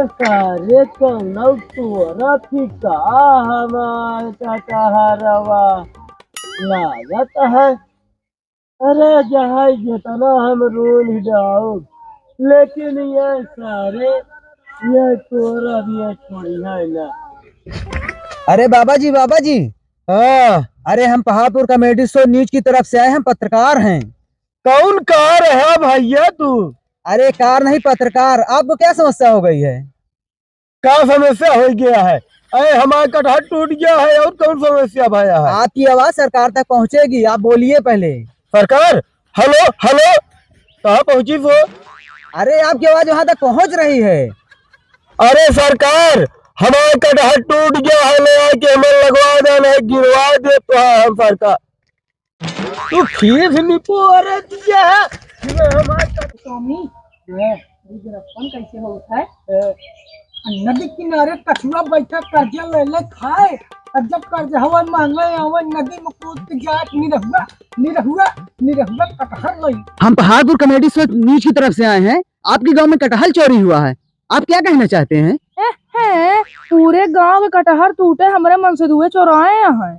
सारे कौनौ तोरा फिका हमार कटहरवा लागत है। अरे जहाँ जितना हम रोल जाओ, लेकिन ये सारे ये तोरा भी ये छोड़ी है ना। अरे बाबा जी। हाँ। अरे हम पहाड़पुर कॉमेडी शो न्यूज की तरफ से आए, हम पत्रकार हैं। कौन कार है भैया तू? अरे कार नहीं, पत्रकार। आपको क्या समस्या हो गई है? क्या समस्या हो गया है? अरे हमारा कटहर टूट गया है और कौन समस्या भैया है? आपकी आवाज सरकार तक पहुंचेगी, आप बोलिए पहले। सरकार, हेलो हेलो, कहाँ पहुंची वो? अरे आपकी आवाज वहां तक पहुंच रही है। अरे सरकार, हमारा कटहर टूट गया है, ले आके हमें लगवा देना है, गिरवा दे तो हम सरकार। तू खीस निपो अरे तुझे है हमारा स्वामी गिरफ्तार कैसे होता है? नदी किनारे कछुआ बैठा कर्जा ले ले खाए, और जब कर्जा हवन मांगे हवन नदी में कूद के जात निरहुआ निरहुआ निरहुआ कटहर लई। हम पहाड़पुर कॉमेडी शो न्यूज की तरफ से आए हैं। आपके गांव में कटहल चोरी हुआ है, आप क्या कहना चाहते हैं? है पूरे गांव के कटहर टूटे हमारे मन से धुए चौराहे यहाँ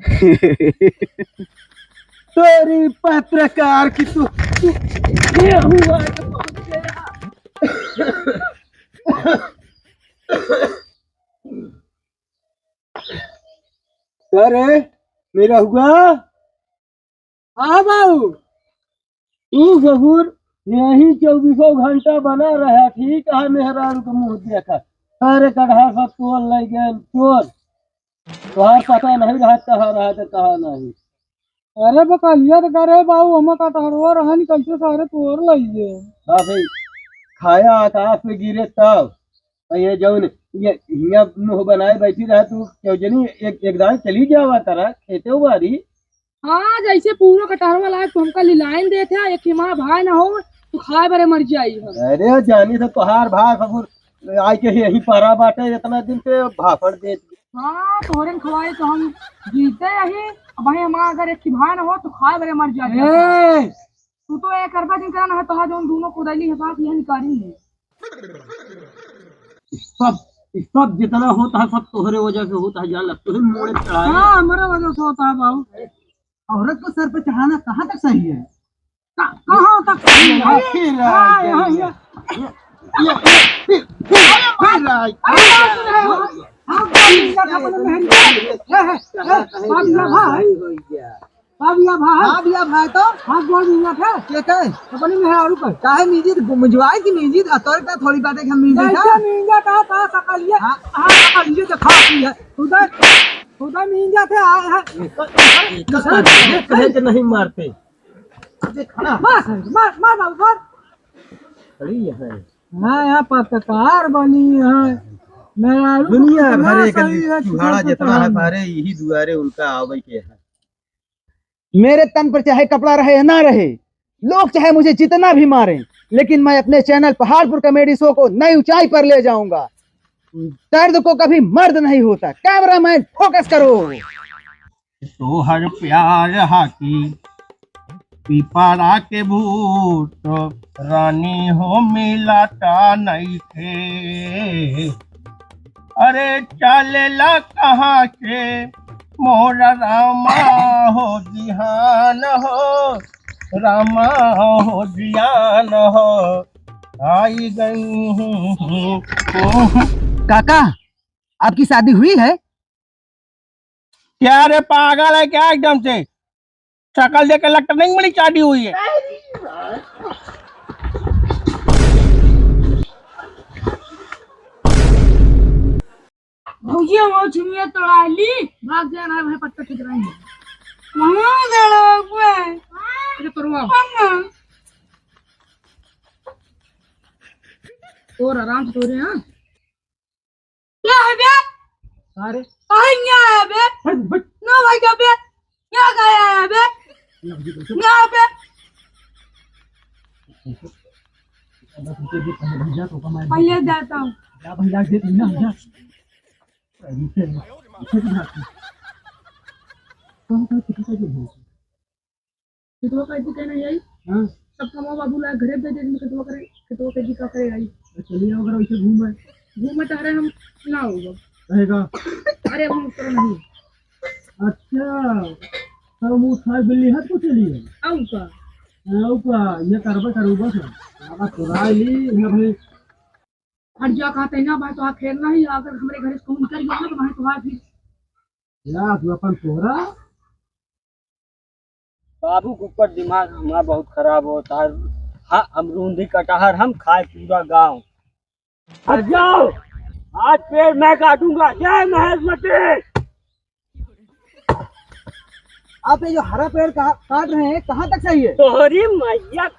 तेरी पत्रकार की तू ये हुआ तो पहुंच गया। अरे मेरा हुआ। हाँ बाबू, तू जरूर यही 24 घंटा बना रहा, ठीक है मेहरारू को मुंह देखा। अरे कटहर सब तोड़ ले गए चोर, तुहार पता नहीं रहा कहाँ रहा तो कहाँ नहीं। अरे बकलिया तो करे बाबू हम कटहरवा रहन कैसे सारे तोड़ लइए। हाँ भाई, खाया आकाश में गिरे तब ये जौन ये हिया मुंह बनाए बैठी रहा तू क्यों एक दान चली जावा तारा खेते बारी। हाँ जैसे पूरा कटहर वाला तो हमका लिलाइन दे थे एक हमारा भाई ना हो तो खाए बड़े मर जाई हम। अरे जानी से तोहार भाग खबर आज के यही पारा बाटे इतना दिन से भाफड़ दे। हाँ तोहरे में खवाए तो हम जीते यही। भाई हमारा अगर एक भाई ना हो तो खाए बड़े मर जाए। तू तो एक करबा दिन करना है तो जो दोनों को दैली है बात यही निकाली है। सब जितना होता है सब तोहरे वजह से होता है, जान लगता है मोड़े चढ़ाए। हाँ हमारा वजह से होता है बाबू। औरत को सर पे चढ़ाना कहाँ तक सही है? कहाँ तक सही है? भाई तो हाथ गोड़ मिला था के कहे अपनी मेहरारू पर चाहे मीजी मुझवाई की मीजी अतोर का थोड़ी बातें हम मीजी था मीजा का सकलिए। हां सकलिए तो खा पी है उधर मीजा थे आए हैं कहे के नहीं मारते। मार मार बाबू खड़ी है। मैं यहाँ पत्रकार बनी है, मेहरारू दुनिया भरे का चुहाड़ा जितना है सारे यही दुआरे उनका आवे के है। मेरे तन पर चाहे कपड़ा रहे या ना रहे, लोग चाहे मुझे जितना भी मारें, लेकिन मैं अपने चैनल पहाड़पुर कॉमेडी शो को नई ऊंचाई पर ले जाऊंगा। दर्द को कभी मर्द नहीं होता। कैमरामैन फोकस करो। तो हर प्यार हाकी पिपारा के भूत रानी हो मिलाता नहीं थे। अरे चलेला कहाँ से मोरा रामा हो जिहान हो, रामा हो जियान हो, आई गई हूँ। काका, आपकी शादी हुई है? क्या रे पागल है क्या एकदम से? शक्ल देख के लगता नहीं मेरी शादी हुई है। भौजी हम चुनिया तोड़ा ली भाग जाना है पत्ता खिचराएंगे वहां गलो ये तोड़वा और आराम से तोड़े। हां क्या है बे? अरे कहां है बे? ना भाई क्या बे? क्या गया है बे? ना बे पहले जाता हूँ। क्या भैया दे ना भैया कितवा कैसे कहना यही सब कमा बाबू ला घरे पे दे कितवा करे कितवा कैसे का करे आई चलिए अगर वैसे घूम घूमे टहरे हम ना होगा। रहेगा। अरे हम उस तरह नहीं अच्छा तो मुँह खाए बिल्ली हाथ को चलिए आऊ का ये करबे करू बस बाबा तुराई ये भाई हट जा कहते ना भाई तो आ खेलना ही अगर हमारे घर से कहूँ निकल गया ना तो भाई तो फिर या तू अपन तोरा बाबू के ऊपर दिमाग हमारा बहुत खराब होता है। हाँ अमरूदी कटहर हम खाए पूरा गांव। हट जाओ आज पेड़ मैं काटूंगा। जय महेश मटे। आप ये जो हरा पेड़ काट रहे हैं कहाँ तक चाहिए? तोहरी मैया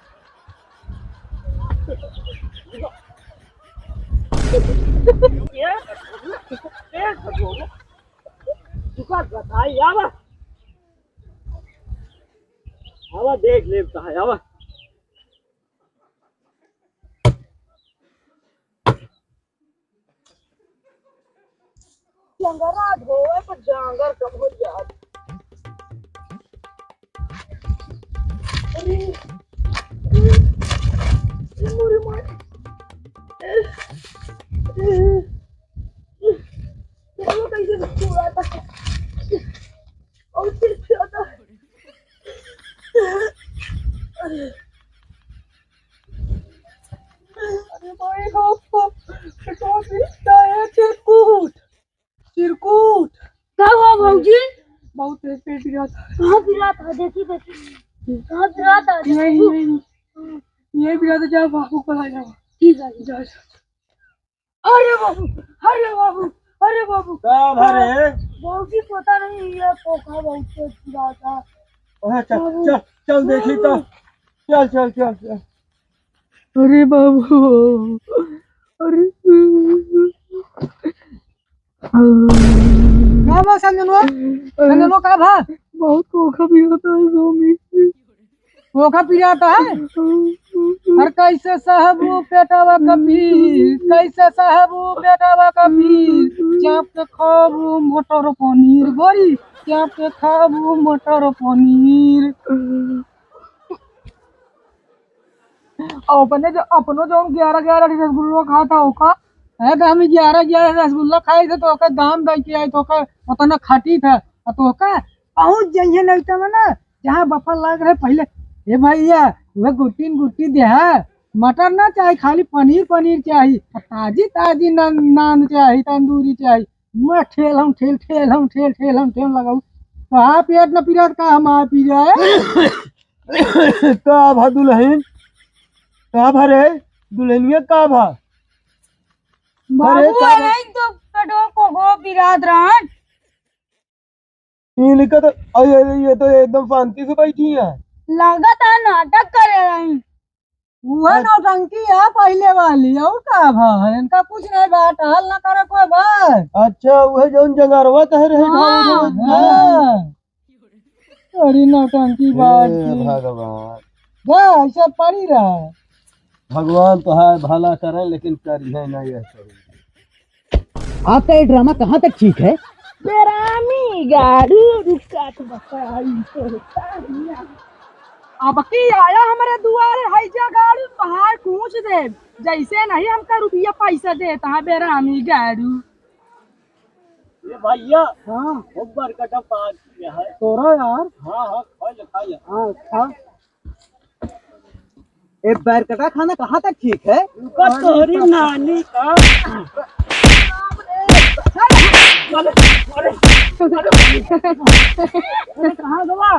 हवा देख ले है हवा जंगरा धोए पर जांगर कम हो जाए। चिरकुट क्या हुआ भाऊजी? बहुत तेज पेट गिरा था। कहाँ गिरा था? देखी देखी कहाँ गिरा था? ये गिरा था। जाओ बाबू को ला जाओ। ठीक है। जाओ अरे बाबू अरे बाबू अरे बाबू कब हरे भाऊजी पता नहीं ये पोखा बहुत तेज गिरा था। चल चल चल देखी तो चल चल चल चल। अरे बाबू अरे क्या बा संजनवा का भा बहुत पोखा भी होता है स्वामी। पोखा पी जाता है। और कैसे साहबू पेटावा कबीर कैसे साहबू पेटावा कबीर चाप के खाबू मटर पनीर गोरी चाप के खाबू मटर पनीर। अपनो जो 11 रसगुल्ला खाता होगा है तो हम 11 रसगुल्ला खाए थे तो ओका दाम दे के आए तो ओका उतना खाटी था तो ओका पहुंच जाइए नहीं तो ना जहाँ बफर लग रहे पहले। ए भैया वह गुट्टी दे है मटर ना चाहिए खाली पनीर चाहिए ताजी ताजी नान चाहिए तंदूरी चाहिए। मैं ठेल हम लगाऊ कहाँ पेट न पीरत का हम आ पी जाए। का भा दुल्हन का भरे दुल्हनिया का भा बाबू नहीं तो पेटवा को गो गिरात रहन। इनका तो ये तो एकदम शांति से बैठी है। लागत है नाटक करे रही। वह नौटंकी है पहले वाली और का भा इनका कुछ नहीं बात हल ना करे कोई बात। अच्छा वह जौन जंगारवा कह रहे हाँ। अरे नौटंकी बात की। भगवान जा ऐसा पड़ी रहा भगवान तो है भला करे लेकिन करिए नहीं ऐसा। आपका ये ड्रामा कहाँ तक ठीक है? बेरामी गाड़ी रुका तो बताई तो अब की आया हमारे दुआरे हैजा गाड़ी बाहर पूछ दे जैसे नहीं हमका रुपया पैसा देता है बेरामी गाड़ू। ये भैया हाँ ऊपर का डब्बा किया है। तोरा यार हाँ हाँ खाइए हाँ खा एक बैर कटा खाना कहाँ तक ठीक है? उनका तोहरी नानी का कहाँ गवा